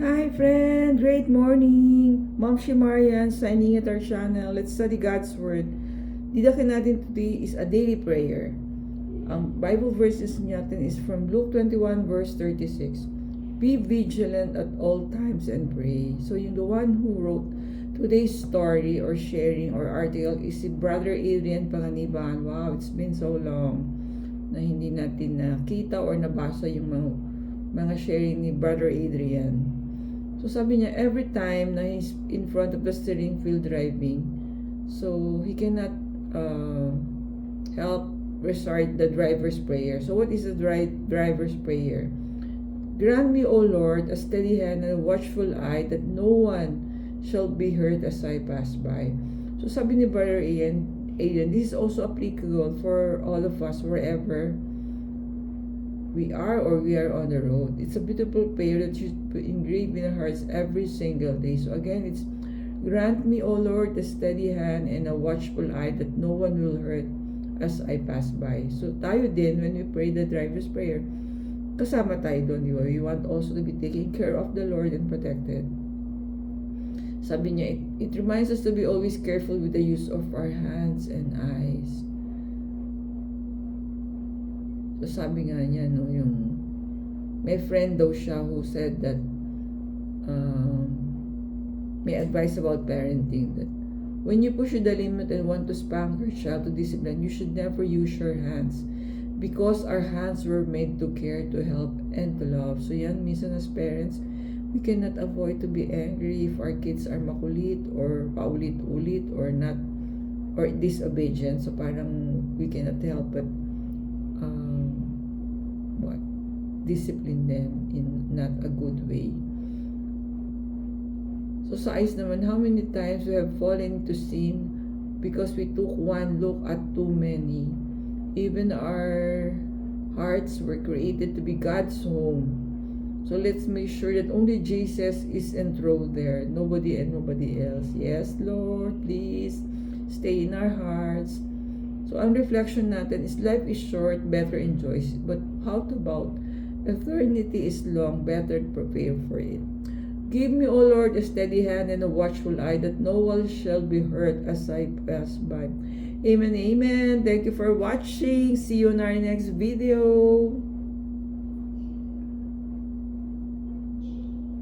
Hi friend, great morning! Ma'am Shimarian signing at our channel. Let's study God's Word. Didakin natin today is a daily prayer. Ang Bible verses natin is from Luke 21 verse 36. Be vigilant at all times and pray. So yung the one who wrote today's story or sharing or article is si Brother Adrian Panganiban. Wow, it's been so long na hindi natin nakita or nabasa yung mga sharing ni Brother Adrian. So sabi niya, every time na he's in front of the steering wheel driving, so he cannot help recite the driver's prayer. So what is the driver's prayer? Grant me, O Lord, a steady hand and a watchful eye, that no one shall be hurt as I pass by. So sabi ni Brother Ian, this is also applicable for all of us wherever we are on the road. It's a beautiful prayer that should be engraved in our hearts every single day. So again, it's grant me, O Lord, a steady hand and a watchful eye, that no one will hurt as I pass by. So tayo din, when we pray the driver's prayer, kasama tayo doon, di ba? We want also to be taken care of the Lord and protected. Sabi niya, it reminds us to be always careful with the use of our hands and eyes. So sabi nga niya, no, yung may friend daw siya who said that may advice about parenting, that when you push the limit and want to spank your child to discipline, you should never use your hands, because our hands were made to care, to help, and to love. So yan, minsan as parents, we cannot avoid to be angry if our kids are makulit or paulit-ulit or not, or disobedient. So parang we cannot help but discipline them in not a good way. So sa eyes naman, how many times we have fallen into sin because we took one look at too many. Even our hearts were created to be God's home. So let's make sure that only Jesus is enthroned there, nobody and nobody else. Yes, Lord, please stay in our hearts. So ang reflection natin is, life is short, better enjoy it. But how about eternity is long, better prepare for it. Give me, O Lord, a steady hand and a watchful eye, that no one shall be hurt as I pass by. Amen, amen. Thank you for watching. See you in our next video.